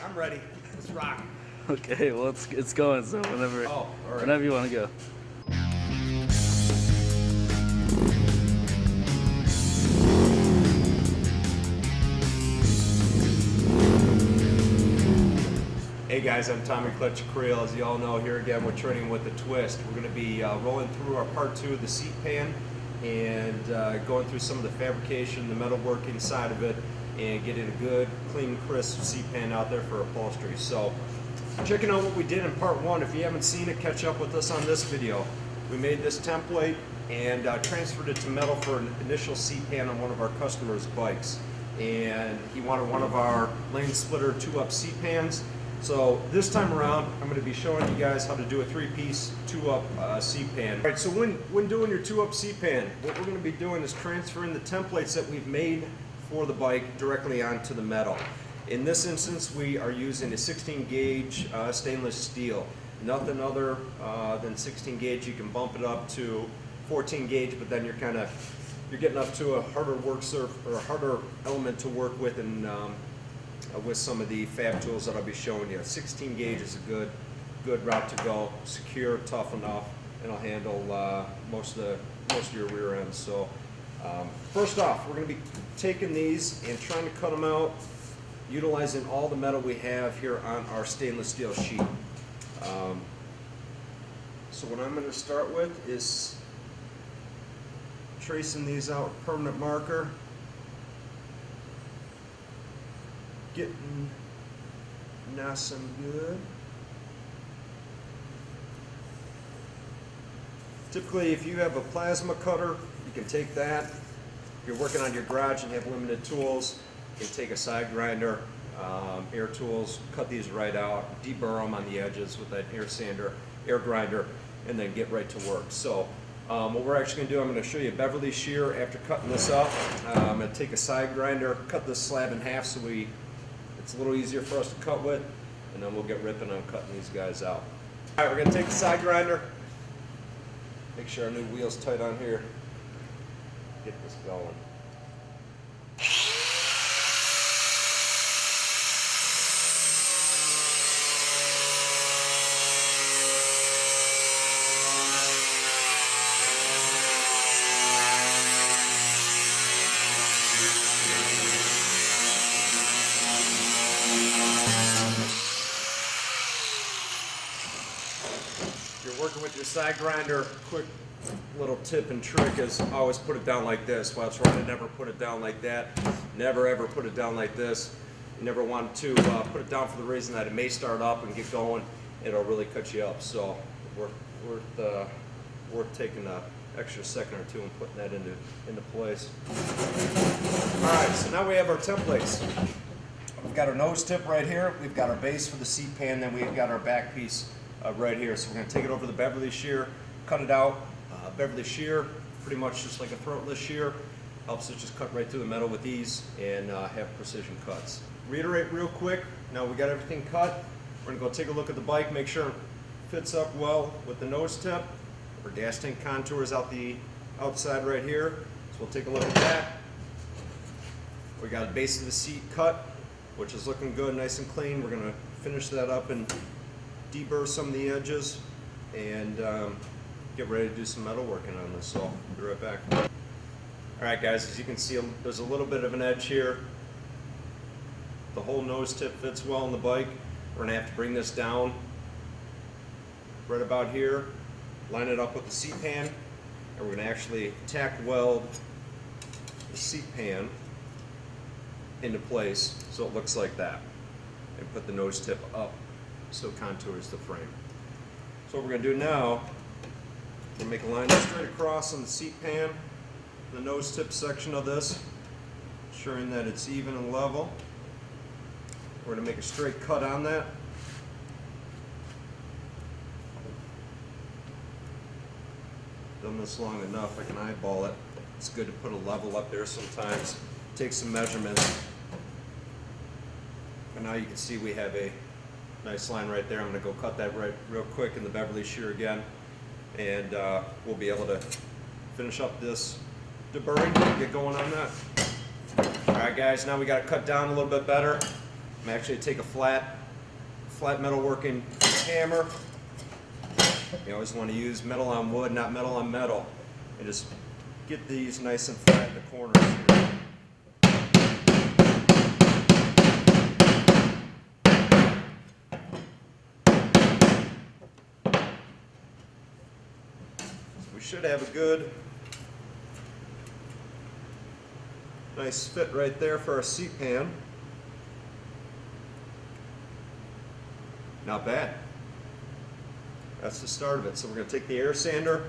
I'm ready. Let's rock. Okay, well it's going, so whenever whenever you want to go. Hey guys, I'm Tommy Clutch Creel. As you all know, here again we're training with the twist. We're going to be rolling through our part 2 of the seat pan and going through some of the fabrication, the metalworking side of it, and getting a good, clean, crisp seat pan out there for upholstery. So, checking out what we did in part 1. If you haven't seen it, catch up with us on this video. We made this template and transferred it to metal for an initial seat pan on one of our customers' bikes. And he wanted one of our lane splitter 2-up seat pans. So this time around, I'm going to be showing you guys how to do a 3-piece 2-up seat pan. All right, so when doing your 2-up seat pan, what we're going to be doing is transferring the templates that we've made for the bike directly onto the metal. In this instance, we are using a 16 gauge stainless steel. Nothing other than 16 gauge. You can bump it up to 14 gauge, but then you're getting up to a harder work surface or a harder element to work with, and with some of the fab tools that I'll be showing you. 16 gauge is a good route to go. Secure, tough enough, and it'll handle most of your rear ends. So first off, we're going to be taking these and trying to cut them out, utilizing all the metal we have here on our stainless steel sheet. So what I'm going to start with is tracing these out with permanent marker. Getting nice and good. Typically, if you have a plasma cutter, you can take that. If you're working on your garage and have limited tools, you can take a side grinder, air tools, cut these right out, deburr them on the edges with that air sander, air grinder, and then get right to work. So what we're actually going to do, I'm going to show you Beverly shear after cutting this up. I'm going to take a side grinder, cut this slab in half so it's a little easier for us to cut with, and then we'll get ripping on cutting these guys out. All right, we're going to take the side grinder, make sure our new wheel's tight on here, get this going. Working with your side grinder, quick little tip and trick is always put it down like this. While it's running, never put it down like that. Never ever put it down like this. You never want to put it down for the reason that it may start up and get going. It'll really cut you up. So worth taking an extra second or two and putting that into place. All right, so now we have our templates. We've got our nose tip right here. We've got our base for the seat pan. Then we've got our back piece right here. So we're going to take it over the Beverly shear, cut it out. Beverly shear, pretty much just like a throatless shear, helps it just cut right through the metal with ease and have precision cuts. Reiterate real quick, now we got everything cut. We're going to go take a look at the bike, make sure it fits up well with the nose tip. Our gas tank contours out the outside right here, so we'll take a look at that. We got the base of the seat cut, which is looking good, nice and clean. We're going to finish that up and deburr some of the edges and get ready to do some metal working on this. So I'll be right back. Alright guys, as you can see, there's a little bit of an edge here. The whole nose tip fits well on the bike. We're going to have to bring this down right about here, line it up with the seat pan, and we're going to actually tack weld the seat pan into place so it looks like that, and put the nose tip up so it contours the frame. So what we're going to do now, we're going to make a line straight across on the seat pan, the nose tip section of this, ensuring that it's even and level. We're going to make a straight cut on that. Done this long enough, I can eyeball it. It's good to put a level up there sometimes. Take some measurements. And now you can see we have a nice line right there. I'm going to go cut that right real quick in the Beverly shear again, and we'll be able to finish up this deburring and get going on that. Alright guys, now we got to cut down a little bit better. I'm actually take a flat metalworking hammer. You always want to use metal on wood, not metal on metal, and just get these nice and flat in the corners here. We should have a good, nice fit right there for our seat pan. Not bad. That's the start of it. So we're going to take the air sander,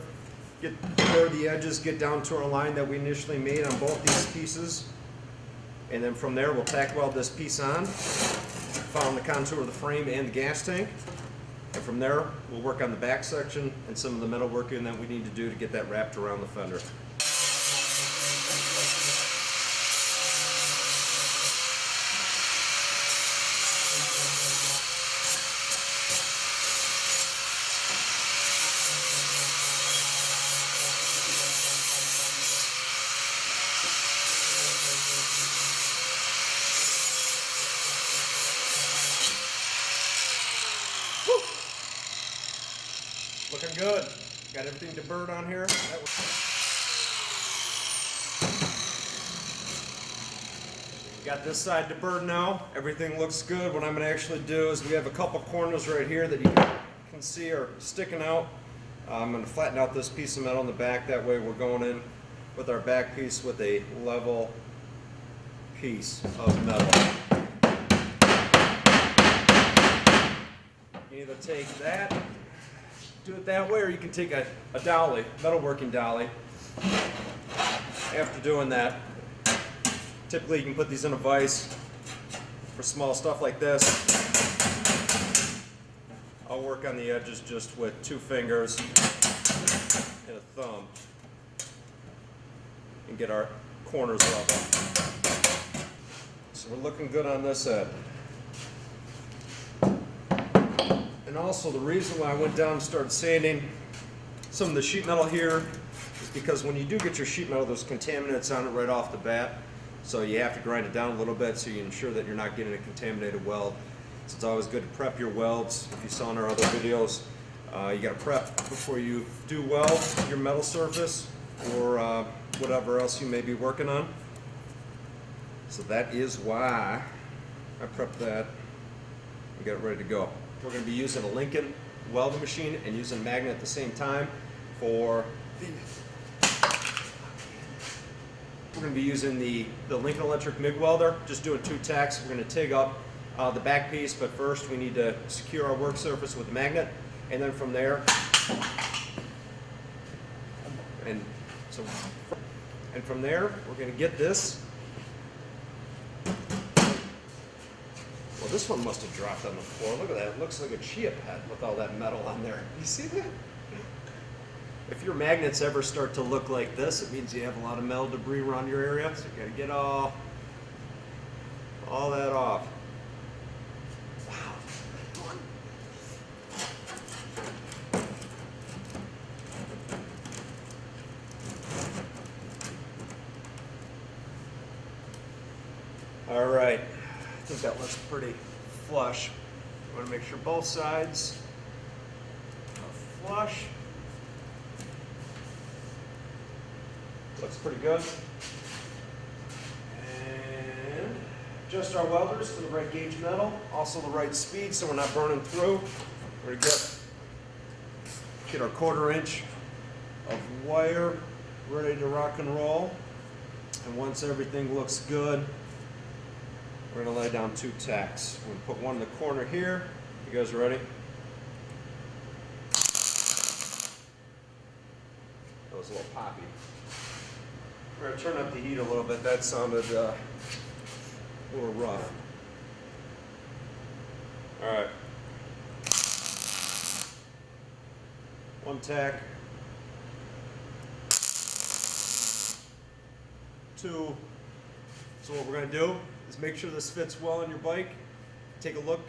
get where the edges get down to our line that we initially made on both these pieces. And then from there we'll tack weld this piece on, following the contour of the frame and the gas tank. And from there, we'll work on the back section and some of the metal working that we need to do to get that wrapped around the fender. Looking good. Got everything deburred on here. Got this side deburred now. Everything looks good. What I'm going to actually do is we have a couple corners right here that you can see are sticking out. I'm going to flatten out this piece of metal in the back. That way we're going in with our back piece with a level piece of metal. You either take that, do it that way, or you can take a dolly, metalworking dolly. After doing that, typically you can put these in a vise for small stuff like this. I'll work on the edges just with 2 fingers and a thumb and get our corners level. So we're looking good on this end. And also the reason why I went down and started sanding some of the sheet metal here is because when you do get your sheet metal, there's contaminants on it right off the bat. So you have to grind it down a little bit so you ensure that you're not getting a contaminated weld. So it's always good to prep your welds. If you saw in our other videos, you got to prep before you do weld your metal surface or whatever else you may be working on. So that is why I prepped that and got it ready to go. We're going to be using a Lincoln welding machine and using a magnet at the same time for the... We're going to be using the Lincoln Electric MIG welder, just doing 2 tacks. We're going to TIG up the back piece, but first we need to secure our work surface with the magnet, and then from there, from there, we're going to get this. Well, this one must have dropped on the floor. Look at that. It looks like a chia pet with all that metal on there. You see that? If your magnets ever start to look like this, it means you have a lot of metal debris around your area. So you got to get all that off. Wow. All right. I think that looks pretty flush. You want to make sure both sides are flush. Looks pretty good. And adjust our welders to the right gauge metal, also the right speed so we're not burning through. We're going to get our 1/4 inch of wire ready to rock and roll. And once everything looks good, we're going to lay down 2 tacks. We're going to put one in the corner here. You guys ready? That was a little poppy. We're going to turn up the heat a little bit. That sounded a little rough. All right. 1 tack. 2. So what we're going to do is make sure this fits well on your bike. Take a look,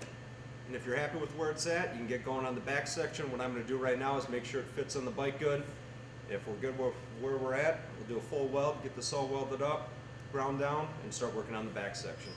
and if you're happy with where it's at, you can get going on the back section. What I'm going to do right now is make sure it fits on the bike good. If we're good with where we're at, we'll do a full weld, get this all welded up, ground down, and start working on the back section.